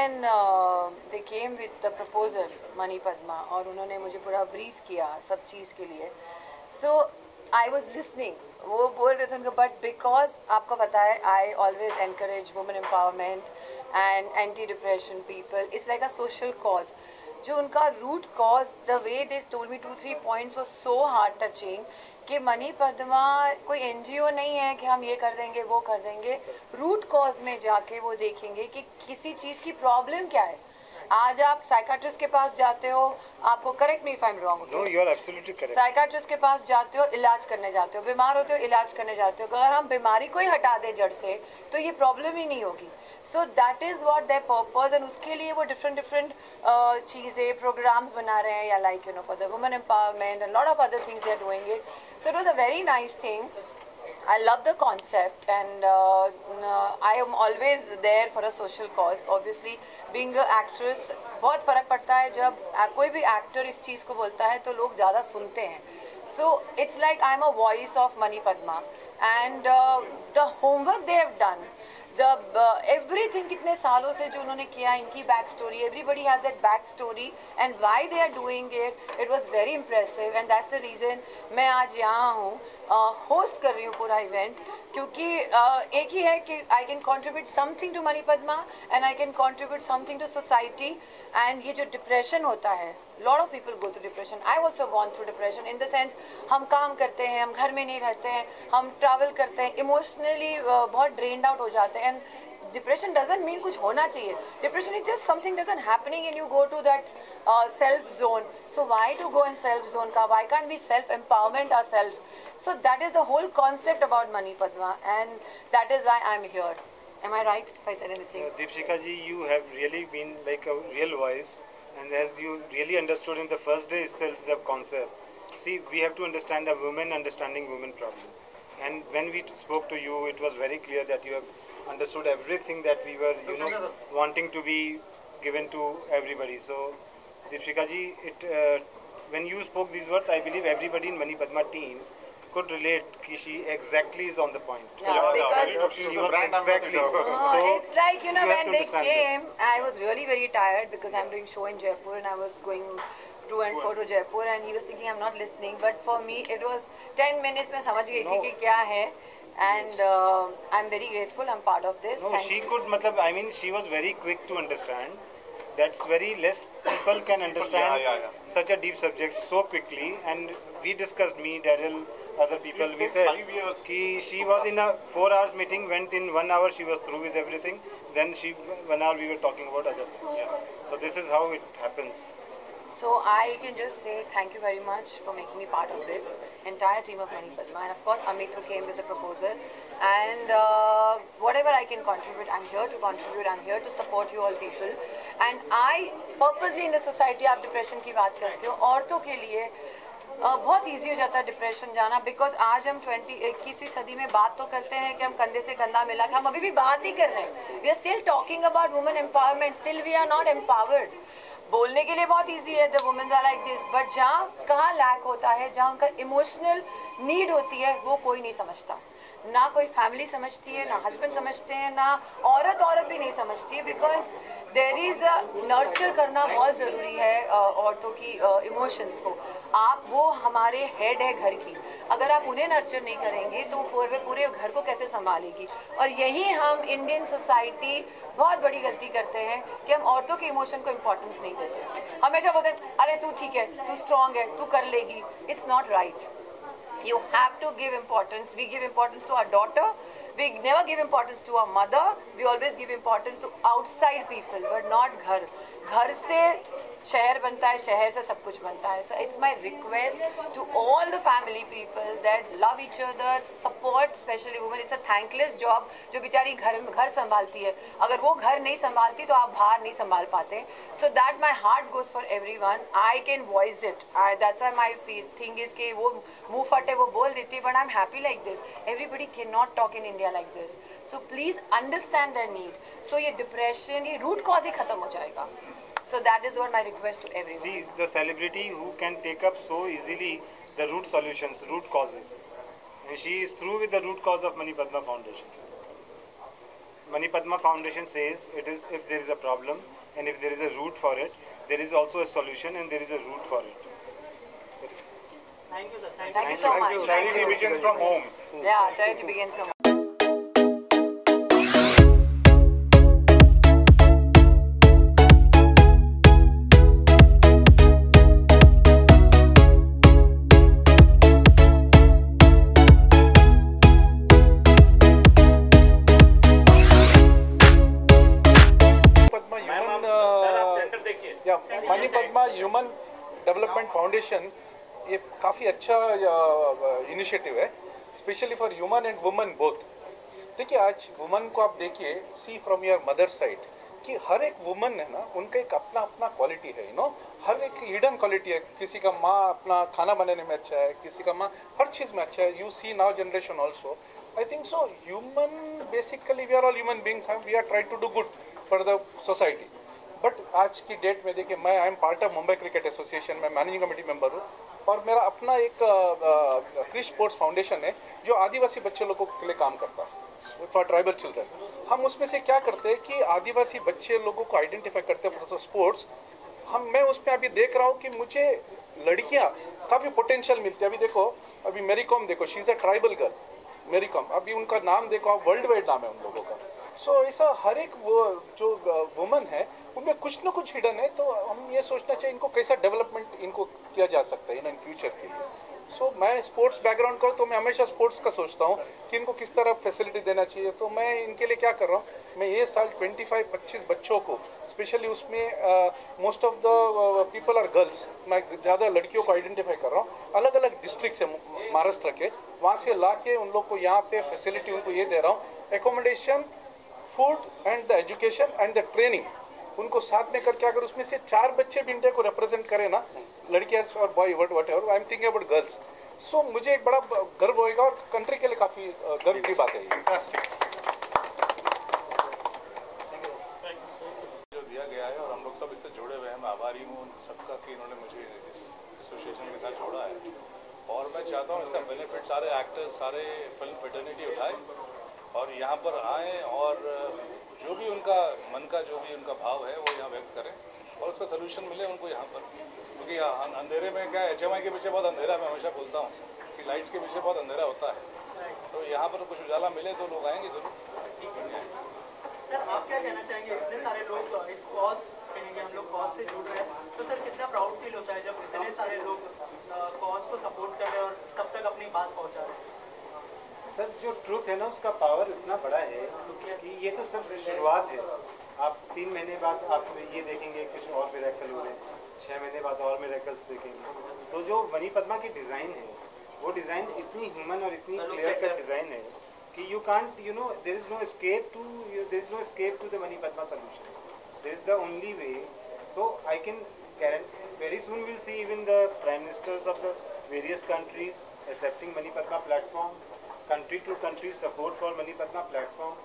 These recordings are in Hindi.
when they came with the proposal, money Padma, और उन्होंने मुझे पूरा ब्रीफ किया सब चीज़ के लिए, so I was listening. वो बोल रहे थे उनको, but because आपको पता है, I always encourage women empowerment and anti-depression people. It's like a social cause. जो उनका root cause, the way they told me 2-3 points was so heart touching. कि मनी पद्मा कोई एनजीओ नहीं है कि हम ये कर देंगे वो कर देंगे, रूट कॉज में जाके वो देखेंगे कि किसी चीज़ की प्रॉब्लम क्या है. आज आप साइकाट्रिस्ट के पास जाते हो, आपको, correct me if I am wrong, no you are absolutely correct, psychiatrist के पास जाते हो, इलाज करने जाते हो, बीमार होते हो, इलाज करने जाते हो. अगर हम बीमारी को ही हटा दें जड़ से तो ये प्रॉब्लम ही नहीं होगी. So that is what there purpose, and उसके लिए वो डिफरेंट चीज़ें, प्रोग्राम्स बना रहे हैं, या like you know for the women empowerment and lot of other things they are doing it. So it was a very nice thing. I love the concept, and I am always there for a social cause. Obviously, being an actress, बहुत फ़र्क पड़ता है जब कोई भी एक्टर इस चीज़ को बोलता है तो लोग ज़्यादा सुनते हैं. So it's like I'm a voice of Mani Padma, and the homework they have done, the everything कितने सालों से जो उन्होंने किया, इनकी back story, everybody has that back story and why they are doing it. It was very impressive, and that's the reason मैं आज यहाँ हूँ, होस्ट कर रही हूँ पूरा इवेंट, क्योंकि एक ही है कि I can contribute something to money Padma and I can contribute something to society. And ये जो डिप्रेशन होता है, lot of people go through depression. I also gone through depression in the sense, हम काम करते हैं, हम घर में नहीं रहते हैं, हम ट्रैवल करते हैं, इमोशनली बहुत ड्रेन्ड आउट हो जाते हैं. एंड depression doesn't mean कुछ होना चाहिए. Depression is just something doesn't happening and you go to that self zone. So why to go in self zone ka? Why can't we self empowerment ourselves? So that is the whole concept about Mani Padma, and that is why I'm here. Am I right if I said anything? Deepshika ji, you have really been like a real voice, and as you really understood in the first day itself the concept. See, we have to understand a woman understanding women problem, and when we spoke to you, it was very clear that you have understood everything that we were, you know, wanting to be given to everybody. So, Deepshika ji, when you spoke these words, I believe everybody in Mani Padma team could relate. Ki she exactly is on the point. Yeah, because she was exactly. So it's like, you know, you when they came, this. I was really very tired because I'm doing show in Jaipur and I was going to and fro to Jaipur, and he was thinking I'm not listening, but for me it was 10 minutes. मैं समझ गई थी कि क्या है. And I'm very grateful I'm part of this. No, she could, matlab, I mean, she was very quick to understand. That's very less people can understand such a deep subject so quickly. And we discussed, me, Daryl, other people, we said ki she was in a 4 hours meeting, went in 1 hour, she was through with everything. Then 1 hour we were talking about other things. So this is how it happens. So I can just say thank you very much for making me part of this entire team of Mani Padma, and of course Amit, who came with the proposal. And whatever I can contribute, I'm here to contribute. I'm here to support you all people. And I purposely in the society, आप depression की बात करते हो, औरतों के लिए बहुत ईजी हो जाता है डिप्रेशन जाना, बिकॉज आज हम 21वीं सदी में बात तो करते हैं कि हम कंधे से कंधा मिला के हम अभी भी बात ही कर रहे हैं. We are still talking about women empowerment, still we are not empowered. बोलने के लिए बहुत इजी है, the womens are like this, but जहाँ कहाँ लैक होता है, जहाँ उनका इमोशनल नीड होती है, वो कोई नहीं समझता. ना कोई फैमिली समझती है, ना हस्बैंड समझते हैं, ना औरत भी नहीं समझती है, बिकॉज देयर इज़ नर्चर करना बहुत ज़रूरी है औरतों की इमोशंस को. आप, वो हमारे हेड है घर की, अगर आप उन्हें नर्चर नहीं करेंगे तो पूरे घर को कैसे संभालेगी. और यही हम इंडियन सोसाइटी बहुत बड़ी गलती करते हैं कि हम औरतों के इमोशन को इम्पोर्टेंस नहीं देते. हमेशा बोलते हैं अरे तू ठीक है, तू स्ट्रॉन्ग है, तू कर लेगी. It's not right. You have to give importance. We give importance to our daughter. We never give importance to our mother. We always give importance to outside people, but not घर. घर से शहर बनता है, शहर से सब कुछ बनता है. So it's my request to all the family people that love each other, support especially women. It's a thankless job जो बेचारी घर संभालती है. अगर वो घर नहीं संभालती तो आप बाहर नहीं संभाल पाते. So that my heart goes for everyone. I can voice it. That's why my thing is कि वो मुँह फटे वो बोल देती है, but I'm happy like this. Everybody cannot talk in India like this. So please understand their need. So ये depression, ये root cause ही खत्म हो जाएगा. So that is what my request to everyone. See, the celebrity who can take up so easily the root solutions, root causes. And she is through with the root cause of Mani Padma Foundation. Mani Padma Foundation says it is if there is a problem and if there is a root for it, there is also a solution and there is a root for it. Thank you, sir. Thank you so much. Charity begins from home. Yeah, charity begins from money Padma human development foundation ये काफ़ी अच्छा इनिशिएटिव है, specially for human and women both. देखिए आज वुमेन को आप देखिए, सी फ्रॉम योर मदर साइड कि हर एक वुमेन है ना, उनका एक अपना अपना क्वालिटी है, हर एक हिडन क्वालिटी है। किसी का माँ अपना खाना बनाने में अच्छा है, किसी का माँ हर चीज़ में अच्छा है। You see now generation also, I think so human basically we are all human beings, we are try to do good for the society. But आज की डेट में देखिए, मैं I am part of Mumbai cricket association में मैनेजिंग कमेटी मेंबर हूँ, और मेरा अपना एक क्रिश स्पोर्ट्स फाउंडेशन है जो आदिवासी बच्चे लोगों के लिए काम करता है, फॉर ट्राइबल चिल्ड्रन। हम उसमें से क्या करते हैं कि आदिवासी बच्चे लोगों को आइडेंटिफाई करते हैं फॉर स्पोर्ट्स। मैं उसमें अभी देख रहा हूँ कि मुझे लड़कियाँ काफ़ी पोटेंशियल मिलती है। अभी देखो, अभी मेरी कॉम देखो, she is a tribal girl, मेरी कॉम। अभी उनका नाम देखो आप, वर्ल्ड वाइड नाम है उन लोगों का। सो ऐसा हर एक वो जो वुमन है उनमें कुछ ना कुछ हिडन है, तो हम ये सोचना चाहिए इनको कैसा डेवलपमेंट इनको किया जा सकता है इन फ्यूचर के लिए। सो मैं स्पोर्ट्स बैकग्राउंड का, तो मैं हमेशा स्पोर्ट्स का सोचता हूँ कि इनको किस तरह फैसिलिटी देना चाहिए। तो मैं इनके लिए क्या कर रहा हूँ, मैं ये साल 25-25 बच्चों को, स्पेशली उसमें most of the people are girls, मैं ज़्यादा लड़कियों को आइडेंटिफाई कर रहा हूँ, अलग अलग डिस्ट्रिक्ट से, महाराष्ट्र के, वहाँ से ला के उन लोग को यहाँ पे फैसिलिटी उनको ये दे रहा हूँ, accommodation, food and the education and the training उनको साथ में करके। अगर उसमें से 4 बच्चे भी इंडिया को रिप्रेजेंट करें ना, लड़कियां और boy whatever, I am thinking about girls, so मुझे एक बड़ा गर्व होएगा और कंट्री के लिए काफ़ी गर्व की बात है। जो दिया गया है और हम लोग सब इससे जुड़े हुए हैं, मैं आभारी हूँ सबका कि इन्होंने मुझे इस एसोसिएशन के साथ जोड़ा है। और मैं चाहता हूँ इसका बेनिफिट सारे एक्टर्स, सारे फिल्म फेटर्निटी उठाए और यहाँ पर आएँ और जो भी उनका मन का जो भी उनका भाव है वो यहाँ व्यक्त करें और उसका सलूशन मिले उनको यहाँ पर। क्योंकि अंधेरे में क्या, HMI के पीछे बहुत अंधेरा, मैं हमेशा बोलता हूँ कि लाइट्स के पीछे बहुत अंधेरा होता है, तो यहाँ पर कुछ उजाला मिले तो लोग आएंगे जरूर। सर आप क्या कहना चाहेंगे, इतने सारे लोग इस कॉज कहेंगे, हम लोग कॉज से जुड़ रहे हैं, तो सर कितना प्राउड फील होता है जब इतने सारे लोग कॉज को सपोर्ट कर रहे हैं और सब तक अपनी बात पहुँचा रहे हैं। सर जो ट्रूथ है ना, उसका पावर इतना बड़ा है कि ये तो सब शुरुआत है। आप 3 महीने बाद आप ये देखेंगे कुछ और मिरेकल हो रहे हैं, 6 महीने बाद और मिरेकल्स देखेंगे। तो जो मनी पद्मा की डिज़ाइन है, वो डिज़ाइन इतनी ह्यूमन और इतनी क्लियर कट डिज़ाइन है कि you can't, there is no escape to the money Padma solutions, this is the only way. So I can guarantee very soon will see even the prime ministers of the various countries accepting money Padma platform, country to country support for Mani Padma platform,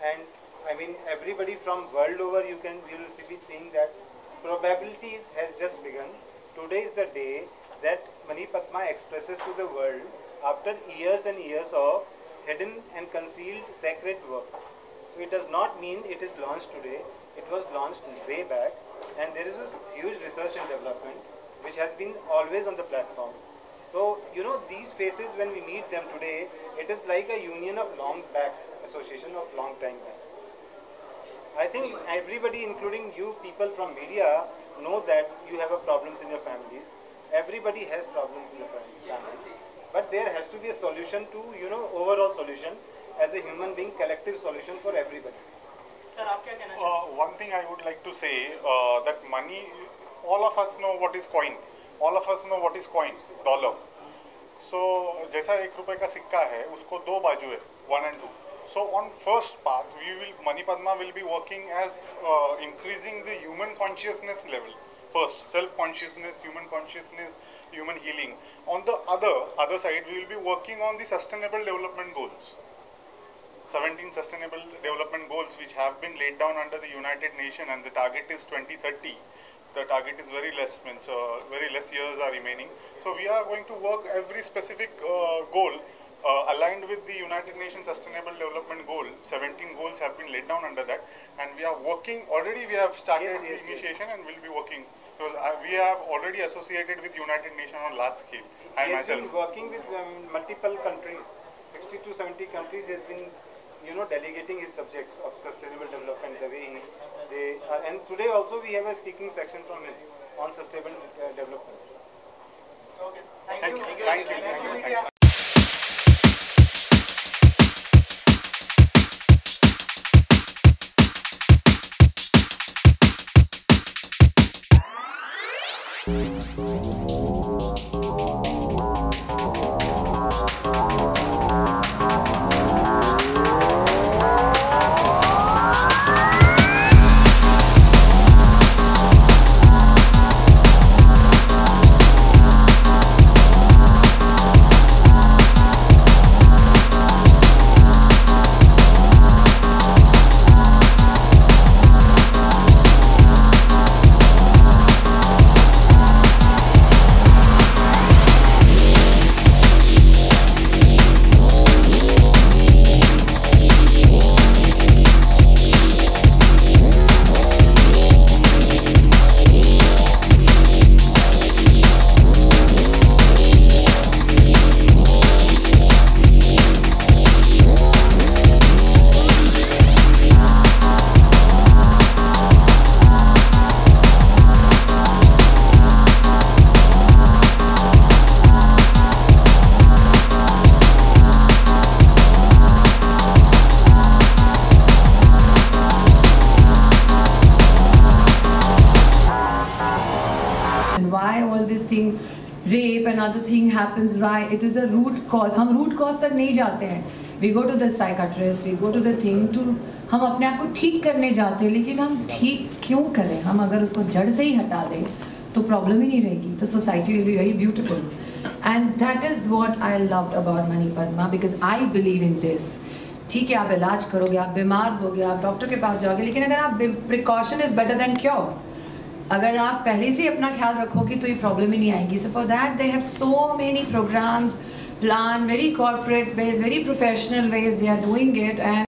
and I mean everybody from world over, you will be seeing that probabilities has just begun. Today is the day that Mani Padma expresses to the world after years and years of hidden and concealed sacred work. So it does not mean it is launched today, it was launched way back, and there is a huge research and development which has been always on the platform. So, these faces, when we meet them today, it is like a union of long back, association of long time back. I think everybody, including you people from media, know that you have a problems in your families. Everybody has problems in your family. But there has to be a solution to, overall solution as a human being, collective solution for everybody. Sir, आप क्या कहना चाहेंगे? One thing I would like to say that money, all of us know what is coin. All of us know what is coin, dollar. So जैसा 1 रुपए का सिक्का है, उसको 2 बाजू है, 1 and 2. So on first path, Mani Padma will be working as increasing the human consciousness level. First, self-consciousness, human healing. On the other side, we will be working on the sustainable development goals. 17 sustainable development goals which have been laid down under the United Nations, and the target is 2030. The target is very less, very less years are remaining. So we are going to work every specific goal aligned with the United Nations Sustainable Development Goal. 17 goals have been laid down under that, and we are working. Already we have started the initiation and will be working. Because we have already associated with United Nations on large scale. He has been working with multiple countries, 60 to 70 countries. He has been, delegating his subjects of sustainable development the way they are. And today also we have a speaking section from him on sustainable development. Okay. Thank you. Thank you. Thank you. Why all this thing, rape and other thing happens, why it is a root cause. हम root cause तक नहीं जाते हैं. We go to the psychiatrist, we go to the thing to, हम अपने आप को ठीक करने जाते हैं, लेकिन हम ठीक क्यों करें? हम अगर उसको जड़ से ही हटा दें तो प्रॉब्लम ही नहीं रहेगी. तो society will be very beautiful. And that is what I loved about Mani Padma, because I believe in this. ठीक है, आप इलाज करोगे, आप बीमार होगे, आप डॉक्टर के पास जाओगे, लेकिन अगर आप precaution is better than cure. अगर आप पहले से अपना ख्याल रखोगे तो ये प्रॉब्लम ही नहीं आएगी. So for that they have so many programmes plan, very corporate based, very professional ways they are doing it. And